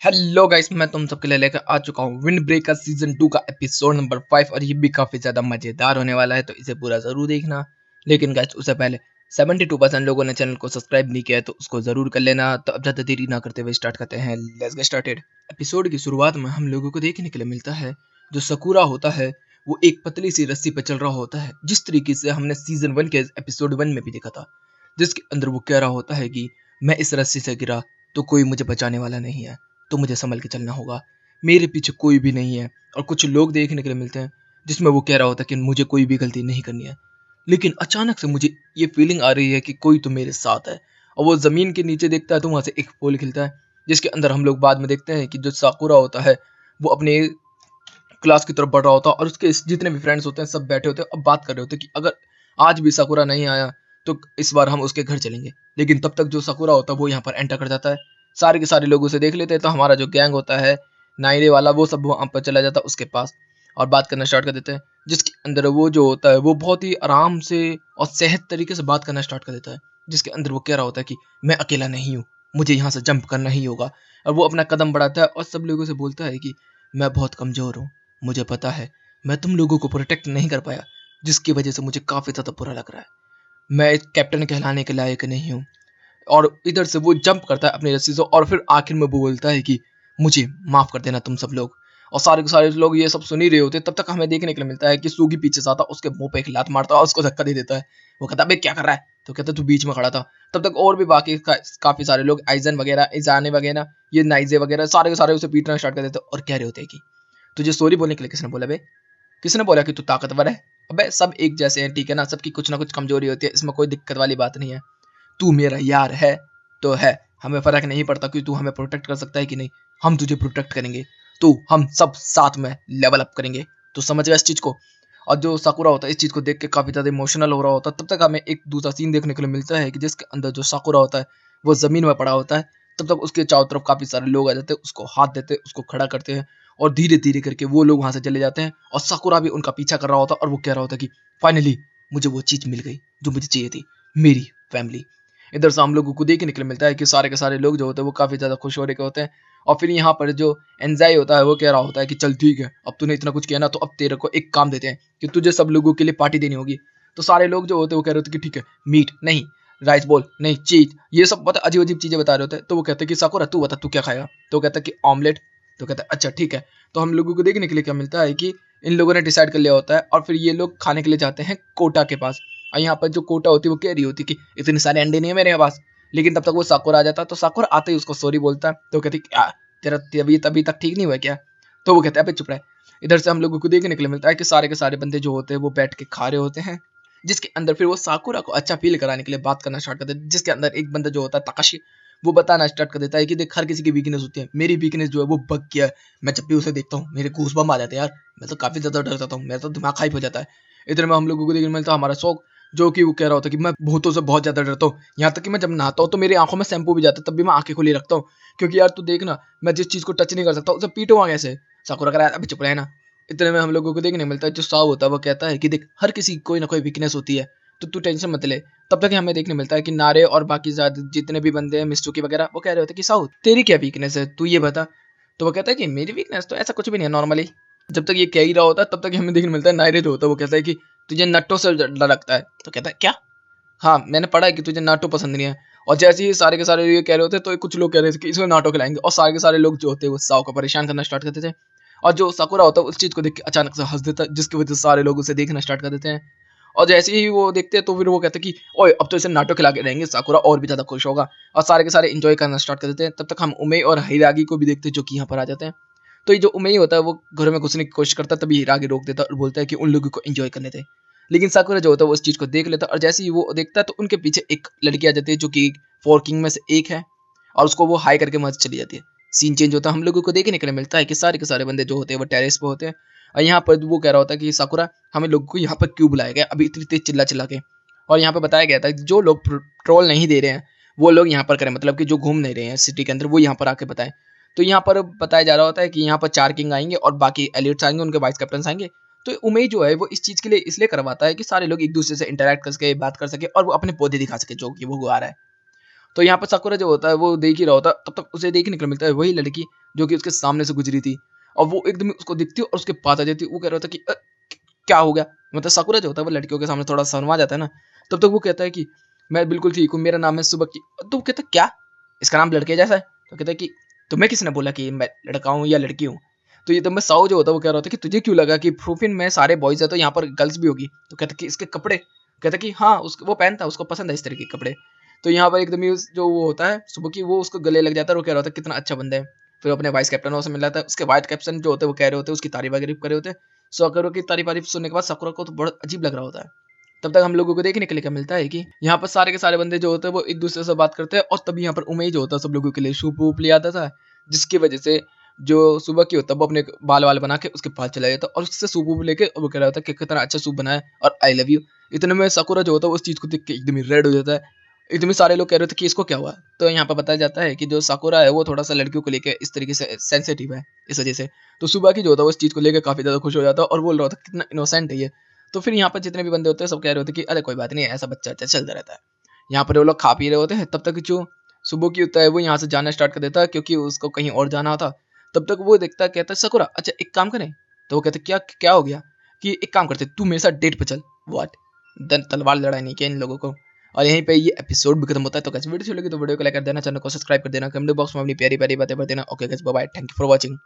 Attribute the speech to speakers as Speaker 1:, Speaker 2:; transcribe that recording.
Speaker 1: Hello guys, मैं तुम सबके लिए लेकर आ चुका हूँ विंड ब्रेकर सीजन 2 का एपिसोड नंबर 5 और ये भी काफी ज्यादा मजेदार होने वाला है, तो इसे पूरा जरूर देखना। लेकिन गाइस उससे पहले 72% लोगों ने चैनल को सब्सक्राइब नहीं किया है, तो उसको जरूर कर लेना। तो अब ज्यादा देरी ना करते हुए स्टार्ट करते हैं। Let's get started. एपिसोड की शुरुआत में हम लोगों को देखने के लिए मिलता है जो सकुरा होता है वो एक पतली सी रस्सी पर चल रहा होता है, जिस तरीके से हमने सीजन 1 के एपिसोड 1 में भी देखा था, जिसके अंदर वो कह रहा होता है कि मैं इस रस्सी से गिरा तो कोई मुझे बचाने वाला नहीं है, तो मुझे संभल के चलना होगा। मेरे पीछे कोई भी नहीं है। और कुछ लोग देखने के लिए मिलते हैं जिसमें वो कह रहा होता है कि मुझे कोई भी गलती नहीं करनी है। लेकिन अचानक से मुझे ये फीलिंग आ रही है कि कोई तो मेरे साथ है। और वो जमीन के नीचे देखता है तो वहां से एक फूल खिलता है, जिसके अंदर हम लोग बाद में देखते हैं कि जो साकुरा होता है वो अपने क्लास की तरफ बढ़ रहा होता है और उसके जितने भी फ्रेंड्स होते हैं सब बैठे होते हैं और बात कर रहे होते हैं कि अगर आज भी साकुरा नहीं आया तो इस बार हम उसके घर चलेंगे। लेकिन तब तक जो साकुरा होता है वो यहाँ पर एंटर कर जाता है। सारे के सारे लोग उसे देख लेते हैं, तो हमारा जो गैंग होता है नायरे वाला वो सब वहाँ पर चला जाता है उसके पास और बात करना स्टार्ट कर देते हैं। जिसके अंदर वो जो होता है वो बहुत ही आराम से और सेहत तरीके से बात करना स्टार्ट कर देता है, जिसके अंदर वो कह रहा होता है कि मैं अकेला नहीं हूँ, मुझे यहाँ से जंप करना ही होगा। और वो अपना कदम बढ़ाता है और सब लोगों से बोलता है कि मैं बहुत कमजोर हूँ, मुझे पता है मैं तुम लोगों को प्रोटेक्ट नहीं कर पाया, जिसकी वजह से मुझे काफी ज्यादा बुरा लग रहा है। मैं एक कैप्टन कहलाने के लायक नहीं हूँ। और इधर से वो जंप करता है अपनी रस्सी से और फिर आखिर में वो बोलता है कि मुझे माफ कर देना तुम सब लोग। और सारे के सारे लोग ये सब सुन ही रहे होते, तब तक हमें देखने के लिए मिलता है कि सूगी पीछे से आता, उसके मुंह पे एक लात मारता है और उसको धक्का दे देता है। वो कहता है अबे क्या कर रहा है, तो कहता है तू बीच में खड़ा था। तब तक और भी बाकी काफी सारे लोग आइजन वगैरह इजाने वगैरह ये नाइजे वगैरह सारे के सारे उसे पीटना स्टार्ट कर देते और कह रहे होते हैं कि तुझे सॉरी बोलने के लिए किसने बोला बे, किसने बोला कि तू ताकतवर है। अबे सब एक जैसे हैं, ठीक है ना, सबकी कुछ ना कुछ कमजोरी होती है, इसमें कोई दिक्कत वाली बात नहीं है। तू मेरा यार है तो है, हमें फर्क नहीं पड़ता कि तू हमें प्रोटेक्ट कर सकता है कि नहीं, हम तुझे प्रोटेक्ट करेंगे। तो हम सब साथ में लेवल अप करेंगे। तो समझ गया इस चीज को। और जो साकुरा होता है इस चीज को देख के काफी ज्यादा इमोशनल हो रहा होता है। तब तक हमें एक दूसरा सीन देखने के लिए मिलता है कि जिसके अंदर जो साकुरा होता है वो जमीन में पड़ा होता है। तब तक उसके चारों तरफ काफी सारे लोग आ जाते हैं, उसको हाथ देते हैं, उसको खड़ा करते हैं और धीरे धीरे करके वो लोग वहां से चले जाते हैं। और साकुरा भी उनका पीछा कर रहा होता है और वो कह रहा होता है कि फाइनली मुझे वो चीज मिल गई जो मुझे चाहिए थी, मेरी फैमिली। इधर से हम लोगों को देखने के लिए मिलता है कि सारे के सारे लोग जो होते हैं वो काफी ज्यादा खुश हो रहे होते हैं। और फिर यहाँ पर जो एंजाई होता है वो कह रहा होता है कि चल ठीक है, अब तूने इतना कुछ किया ना, तो अब तेरे को एक काम देते हैं कि तुझे सब लोगों के लिए पार्टी देनी होगी। तो सारे लोग जो होते हैं वो कह रहे होते हैं कि ठीक है, मीट नहीं, राइस बॉल नहीं, चीज, ये सब बहुत अजीब अजीब चीजें बता रहे होते हैं। तो वो कहते हैं कि साकुरा तू बता तू क्या खाएगा, तो वो कहता है कि ऑमलेट। तो कहता है अच्छा ठीक है। तो हम लोगों को देखने के लिए क्या मिलता है कि इन लोगों ने डिसाइड कर लिया होता है और फिर ये लोग खाने के लिए जाते हैं कोटा के पास। और यहाँ पर जो कोटा होती है वो कह रही होती है कि इतने सारे अंडे नहीं है मेरे पास। लेकिन तब तक वो साकुरा आ जाता है, तो साकुरा आते ही उसको सॉरी बोलता है। तो कहती क्या तेरा तबीयत अभी तक ठीक नहीं हुआ क्या। तो वो कहता है अबे चुप रहे। इधर से हम लोगों को देखने के लिए मिलता है कि सारे के सारे बंदे जो होते हैं वो बैठ के खा रहे होते हैं, जिसके अंदर फिर वो साकुरा को अच्छा फील कराने के लिए बात करना स्टार्ट कर देते हैं। जिसके अंदर एक बंदा जो होता है तकाशी, वो बताना स्टार्ट कर देता है कि देख हर किसी की वीकनेस होती है, मेरी वीकनेस जो है वो बग गया है। मैं जब भी उसे देखता हूँ मेरे गूस बम आ जाते हैं यार, मैं तो काफी ज्यादा डर जाता हूँ, मेरा तो दिमाग हाइप हो जाता है। इधर में हम लोगों को देखने मिलता है हमारा शौक, जो कि वो कह रहा होता है कि मैं भूतों से बहुत ज्यादा डरता हूँ, यहाँ तक कि मैं जब नहाता हूँ तो मेरी आंखों में शैम्पू भी जाता है, तब भी मैं आंखें खुली रखता हूँ। क्योंकि यार तू देखना, मैं जिस चीज को टच नहीं कर सकता उसे पीटूंगा कैसे। साकुरा कह रहा है अभी चुप रहे ना। इतने में हम लोगों को देखने मिलता है जो साव होता है वो कहता है कि देख हर किसी की कोई ना कोई वीकनेस होती है, तो तू टेंशन मत ले। तब तक हमें देखने मिलता है कि नारे और बाकी जितने भी बंदे हैं मिस्टुकी वगैरह वो कह रहे होते हैं कि साउथ तेरी क्या वीकनेस है, तू ये बता। तो वो कहता है कि मेरी वीकनेस तो ऐसा कुछ भी नहीं है नॉर्मली। जब तक ये कह ही रहा होता है तब तक हमें देखने मिलता है नायरे जो होता है वो कहता है कि तुझे नट्टों से डर लगता है। तो कहता है क्या, हाँ मैंने पढ़ा है कि तुझे नाटो पसंद नहीं है। और जैसे ही सारे के सारे ये कह रहे होते तो कुछ लोग कह रहे थे कि इसमें नाटो खिलाएंगे, और सारे के सारे लोग जो होते हैं वो साओ को परेशान करना स्टार्ट करते थे। और जो साकुरा होता है उस चीज को देख के अचानक से हंस देता है, जिसकी वजह से सारे लोग उसे देखना स्टार्ट कर देते हैं। और जैसे ही वो देखते हैं तो फिर वो कहते हैं कि ओए अब तो इसे नाटो खिला के रहेंगे, साकुरा और भी ज्यादा खुश होगा। और सारे के सारे एंजॉय करना स्टार्ट कर देते हैं। तब तक हम उमे और हिरागी को भी देखते हैं जो कि यहाँ पर आ जाते हैं। तो ये जो उमे होता है वो घर में घुसने की कोशिश करता है, तभी हिरागी रोक देता है और बोलता है कि उन लोगों को एंजॉय करने दे। लेकिन साकुरा जो होता है वो उस चीज को देख लेता है और जैसे ही वो देखता है तो उनके पीछे एक लड़की आ जाती है जो कि 4 किंग में से एक है, और उसको वो हाई करके वहां चली जाती है। सीन चेंज होता है, हम लोगों को देखने के लिए मिलता है कि सारे के सारे बंदे जो होते हैं वो टेरेस पे होते हैं। और यहाँ पर वो कह रहा होता है कि साकुरा हमें लोगों को यहाँ पर क्यों बुलाया गया अभी इतनी तेज चिल्ला चिल्ला के। और यहाँ पर बताया गया था कि जो लोग पेट्रोल नहीं दे रहे हैं वो लोग यहाँ पर करें, मतलब कि जो घूम नहीं रहे हैं सिटी के अंदर वो यहाँ पर आके बताएं। तो यहाँ पर बताया जा रहा होता है कि यहाँ पर 4 किंग आएंगे और बाकी एलिट्स आएंगे, उनके वाइस कैप्टन आएंगे। तो उमेश जो है वो इस चीज के लिए इसलिए करवाता है कि सारे लोग एक दूसरे से इंटरेक्ट कर सके, बात कर सके और वो अपने पौधे दिखा सके जो कि वो उगा रहा है। तो यहाँ पर साकुरा जो होता है वो देख ही रहा होता है, तब तक उसे देखने को मिलता है वही लड़की जो कि उसके सामने से गुजरी थी, और वो एकदम उसको दिखती है और उसके पास आ जाती है। वो कह रहा था कि क्या हो गया, मतलब साकुरा जो होता है वो लड़कियों के सामने थोड़ा शर्मा जाता है ना, तब तक वो कहता है कि मैं बिल्कुल ठीक हूँ, मेरा नाम है सुबकी। तो वो कहता है क्या, इसका नाम लड़के जैसा है? तो कहता है कि तुम्हें किसने बोला कि मैं लड़का हूँ या लड़की हूँ? तो ये तब मैं साओ जो होता है वो कह रहा था कि तुझे क्यों लगा कि प्रूफिन में सारे बॉयज है तो यहाँ पर गर्ल्स भी होगी? तो कहता कि इसके कपड़े, कहता कि हाँ वो पहनता है, उसको पसंद है इस तरह के कपड़े। तो यहाँ पर एकदम ही जो वो होता है सुबह की, वो उसको गले लग जाता है और वो कह रहा होता है कितना अच्छा बंदा है। फिर अपने वाइस कैप्टन से मिल जाता है, उसके वाइस कैप्टन जो होते हैं वो कह रहे होते हैं, उसकी तारीफ वगैरह कर रहे होते हैं। साकुरा की तारीफ सुनने के बाद साकुरा को तो बहुत अजीब लग रहा होता है। तब तक हम लोगों को देखने के लिए क्या मिलता है कि यहाँ पर सारे के सारे बंदे जो होते हैं वो एक दूसरे से बात करते हैं, और तभी यहाँ पर उमेश जो होता है सब लोगों के लिए सूप वूप ले आता था, जिसकी वजह से जो सुबह की होता है वो अपने बाल वाल बना के उसके पास चला जाता है और उससे सूप वूप लेके वो कह रहा होता है कि कितना अच्छा सूप बना है और आई लव यू। इतने में साकुरा जो होता है उस चीज को देख के एकदम ही रेड हो जाता है। एकदम ही सारे लोग कह रहे थे कि इसको क्या हुआ। तो यहाँ पर बताया जाता है कि जो साकुरा है वो थोड़ा सा लड़कियों को लेकर इस तरीके से सेंसिटिव है, इस वजह से। तो सुबह की जो होता है उस चीज को लेकर काफी ज्यादा खुश हो जाता है और बोल रहा था कितना इनोसेंट है ये। तो फिर यहाँ पर जितने भी बंदे होते हैं सब कह रहे होते हैं कि अरे कोई बात नहीं, ऐसा बच्चा अच्छा चलता रहता है। यहाँ पर वो लोग खा पी रहे होते हैं, तब तक जो सुबह की होता है वो यहाँ से जाना स्टार्ट कर देता है क्योंकि उसको कहीं और जाना होता। तब तक वो देखता है, कहता है सकुरा अच्छा एक काम करें। तो वो कहते क्या क्या हो गया? कि एक काम करते तू मेरे साथ डेट पे चल। व्हाट? देन तलवार लड़ाई नहीं किया इन लोगों को। और यहीं पे ये एपिसोड भी खत्म होता है। तो कैसे वीडियो अच्छी लगी तो वीडियो को लाइक कर देना, चैनल को सब्सक्राइब कर देना, कमेंट बॉक्स में अपनी प्यारी प्यारी बातें भर देना। Okay guys bye bye, thank you for watching.